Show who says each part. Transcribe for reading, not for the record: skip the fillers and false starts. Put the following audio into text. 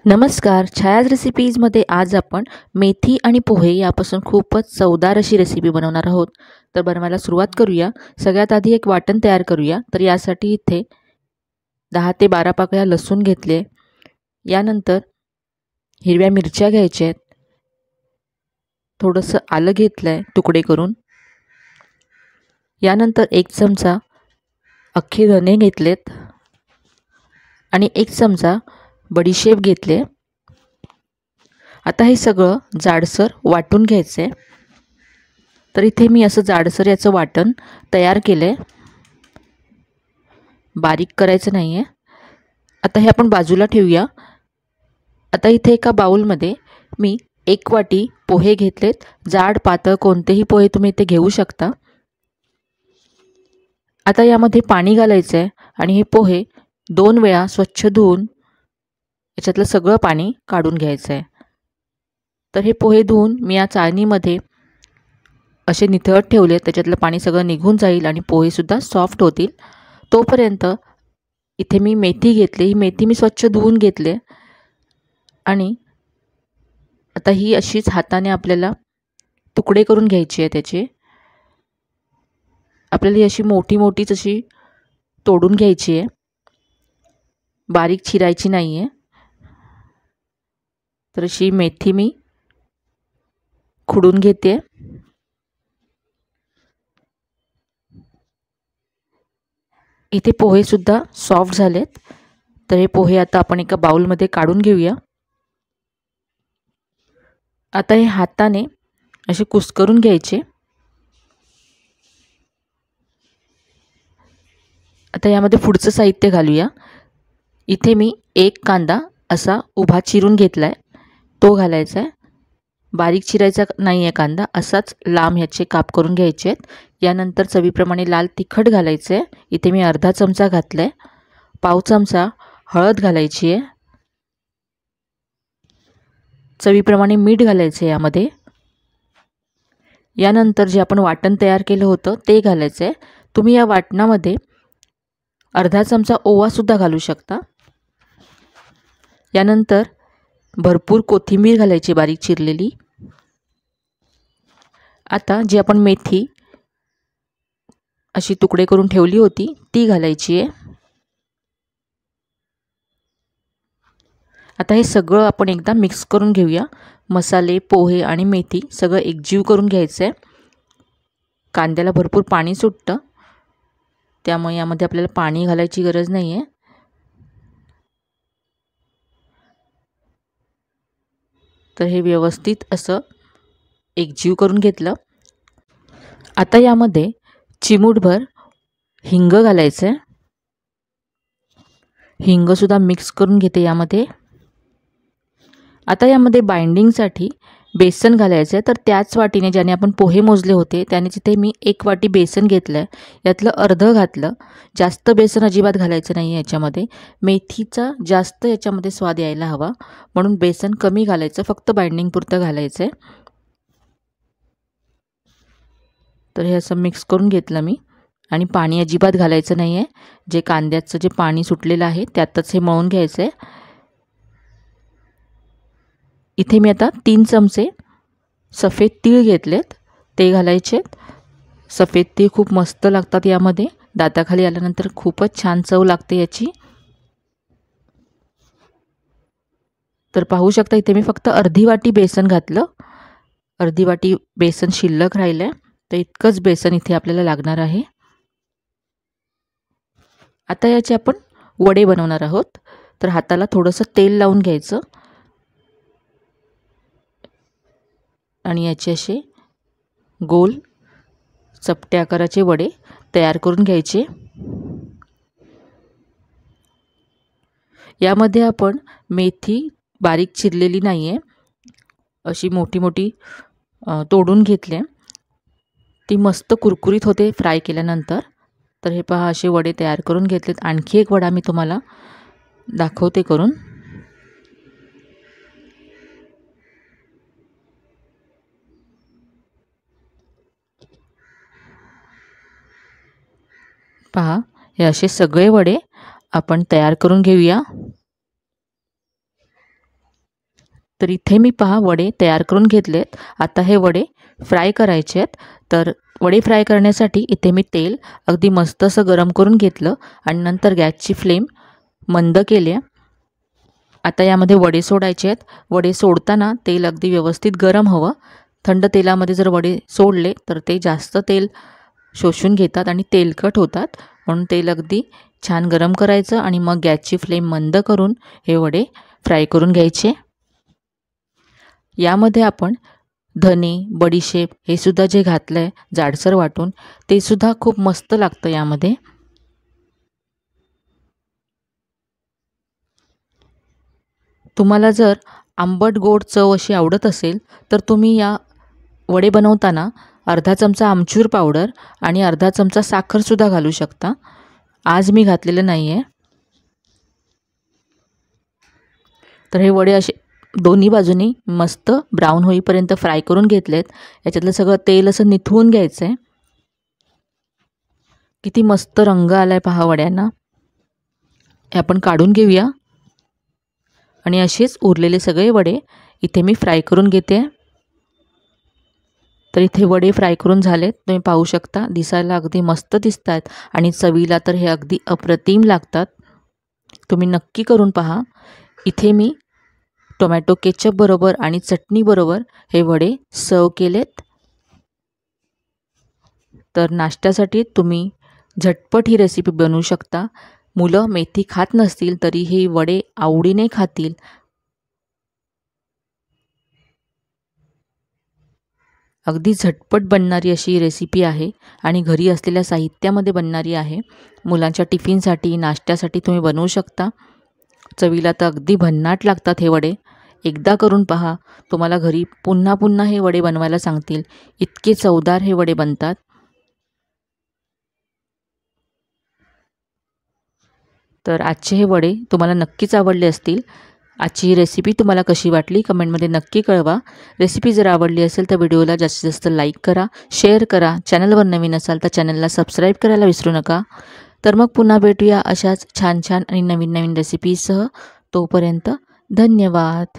Speaker 1: नमस्कार. छायाज रेसिपीजमध्ये आज आपण मेथी आणि पोहे यापासून खूपच चवदार अशी रेसिपी बनवणार आहोत. तर बनवायला सुरुवात करूया. सगळ्यात आधी एक वाटण तयार करूया. तर यासाठी इथे 10 ते 12 पाकळ्या लसूण घेतले. यानंतर हिरव्या मिरच्या घ्यायच्या आहेत. थोडंसं आलं घेतलं आहे तुकडे करून. यानंतर 1 चमचा अख्खे धने घेतलेत आणि 1 चमचा बडीशेप घेतले. आता हे सगळं जाडसर वाटून घ्यायचं आहे. तर इथे मी असं जाडसर याचं वाटण तयार केलं आहे, बारीक करायचं नाही आहे. आता हे आपण बाजूला ठेवूया. आता इथे एका बाउलमध्ये मी 1 वाटी पोहे घेतलेत. जाड पातळ कोणतेही पोहे तुम्ही इथे घेऊ शकता. आता यामध्ये पाणी घालायचं आहे आणि हे पोहे 2 वेळा स्वच्छ धुवून याच्यातलं सगळं पाणी काढून घ्यायचं आहे. तर हे पोहे धुवून मी या चाळणीमध्ये असे निथळत ठेवले. त्याच्यातलं पाणी सगळं निघून जाईल आणि पोहेसुद्धा सॉफ्ट होतील. तोपर्यंत इथे मी मेथी घेतली. ही मेथी मी स्वच्छ धुवून घेतले आणि आता ही अशीच हाताने आपल्याला तुकडे करून घ्यायची आहे. त्याचे आपल्याला ही अशी मोठी मोठीच अशी तोडून घ्यायची आहे, बारीक चिरायची नाही आहे. तर अशी मेथी मी खुडून घेते. इथे पोहेसुद्धा सॉफ्ट झालेत. तर हे पोहे आता आपण एका बाउलमध्ये काढून घेऊया. आता हे हाताने असे कुस्करून घ्यायचे. आता यामध्ये पुढचं साहित्य घालूया. इथे मी 1 कांदा असा उभा चिरून घेतला आहे, तो घालायचा आहे. बारीक चिरायचा नाही आहे कांदा, असाच लांब ह्याचे काप करून घ्यायचे आहेत. यानंतर चवीप्रमाणे लाल तिखट घालायचं आहे. इथे मी अर्धा चमचा घातला आहे. पाव चमचा हळद घालायची आहे. चवीप्रमाणे मीठ घालायचं आहे यामध्ये. यानंतर जे आपण वाटण तयार केलं होतं ते घालायचं आहे. तुम्ही या वाटणामध्ये अर्धा चमचा ओवासुद्धा घालू शकता. यानंतर भरपूर कोथिंबीर घालायची बारीक चिरलेली. आता जी आपण मेथी अशी तुकडे करून ठेवली होती ती घालायची आहे. आता हे सगळं आपण एकदा मिक्स करून घेऊया. मसाले, पोहे आणि मेथी सगळं एकजीव करून घ्यायचं आहे. कांद्याला भरपूर पाणी सुटतं, त्यामुळे यामध्ये आपल्याला पाणी घालायची गरज नाही आहे. तर हे व्यवस्थित असं एकजीव करून घेतलं. आता यामध्ये चिमूटभर हिंग घालायचं आहे. हिंगसुद्धा मिक्स करून घेते यामध्ये. आता यामध्ये बाइंडिंगसाठी बेसन घालायचं आहे. तर त्याच वाटीने ज्याने आपण पोहे मोजले होते त्याने तिथे मी 1 वाटी बेसन घेतलं आहे. यातलं अर्धं घातलं. जास्त बेसन अजिबात घालायचं नाही आहे याच्यामध्ये. मेथीचा जास्त याच्यामध्ये स्वाद यायला हवा म्हणून बेसन कमी घालायचं, फक्त बाइंडिंगपुरतं घालायचं आहे. तर हे असं मिक्स करून घेतलं मी आणि पाणी अजिबात घालायचं नाही आहे. जे कांद्याचं जे पाणी सुटलेलं आहे त्यातच हे मळून घ्यायचं आहे. इथे मी आता 3 चमचे सफेद तीळ घेतलेत, ते घालायचे. सफेद तीळ खूप मस्त लागतात यामध्ये. दाताखाली आल्यानंतर खूपच छान चव लागते याची. तर पाहू शकता इथे मी फक्त अर्धी वाटी बेसन घातलं. अर्धी वाटी बेसन शिल्लक राहिलं आहे. तर इतकंच बेसन इथे आपल्याला लागणार आहे. आता याचे आपण वडे बनवणार आहोत. तर हाताला थोडंसं तेल लावून घ्यायचं आणि याचे असे गोल चपटे आकाराचे वडे तयार करून घ्यायचे. यामध्ये आपण मेथी बारीक चिरलेली नाही आहे, अशी मोठी मोठी तोडून घेतली. ती मस्त कुरकुरीत होते फ्राय केल्यानंतर. तर हे पहा असे वडे तयार करून घेतलेत. आणखी एक वडा मी तुम्हाला दाखवते करून. पहा हे असे सगळे वडे आपण तयार करून घेऊया. तर इथे मी पहा वडे तयार करून घेतलेत. आता हे वडे फ्राय करायचे आहेत. तर वडे फ्राय करण्यासाठी इथे मी तेल अगदी मस्त असं गरम करून घेतलं आणि नंतर गॅसची फ्लेम मंद केली. आता यामध्ये वडे सोडायचे आहेत. वडे सोडताना तेल अगदी व्यवस्थित गरम हवं. थंड तेलामध्ये जर वडे सोडले तर ते जास्त तेल शोषून घेतात आणि तेलकट होतात. म्हणून तेल अगदी छान गरम करायचं आणि मग गॅसची फ्लेम मंद करून हे वडे फ्राय करून घ्यायचे. यामध्ये आपण धने, बडीशेप हे सुद्धा जे घातलं आहे जाडसर वाटून, ते सुद्धा खूप मस्त लागतं यामध्ये. तुम्हाला जर आंबट गोड चव अशी आवडत असेल तर तुम्ही या वडे बनवताना अर्धा चमचा आमचूर पावडर आणि अर्धा चमचा साखरसुद्धा घालू शकता. आज मी घातलेलं नाही आहे. तर हे वडे असे दोन्ही बाजूनी मस्त ब्राऊन होईपर्यंत फ्राय करून घेतलेत. याच्यातलं सगळं तेल असं निथळून घ्यायचं आहे. किती मस्त रंग आला आहे पहा वड्यांना. हे आपण काढून घेऊया आणि असेच उरलेले सगळे वडे इथे मी फ्राय करून घेते. तर इथे वडे फ्राय करून झालेत. तुम्ही पाहू शकता दिसायला अगदी मस्त दिसत आहेत आणि चवीला तर हे अगदी अप्रतिम लागतात. तुम्ही नक्की करून पहा. इथे मी टोमॅटो केचप बरोबर आणि चटणी बरोबर हे वडे सर्व केलेत. तर नाश्त्यासाठी तुम्ही झटपट ही रेसिपी बनवू शकता. मुलं मेथी खात नसतील तरी हे वडे आवडीने खातील. अगदी झटपट बनणारी अशी रेसिपी आहे आणि घरी असलेल्या साहित्यामध्ये बनणारी आहे. मुलांच्या टिफिनसाठी, नाश्त्यासाठी तुम्ही बनवू शकता. चवीला तर अगदी भन्नाट लागतात हे वडे. एकदा करून पहा. तुम्हाला घरी पुन्हा पुन्हा हे वडे बनवायला सांगतील. इतके चवदार हे वडे बनतात. तर आजचे हे वडे तुम्हाला नक्कीच आवडले असतील. आजची ही रेसिपी तुम्हाला कशी वाटली कमेंटमध्ये नक्की कळवा. रेसिपी जर आवडली असेल तर व्हिडिओला जास्तीत जास्त लाईक करा, शेअर करा. चॅनलवर नवीन असाल तर चॅनलला सबस्क्राईब करायला विसरू नका. तर मग पुन्हा भेटूया अशाच छान छान आणि नवीन नवीन रेसिपीसह. तोपर्यंत धन्यवाद.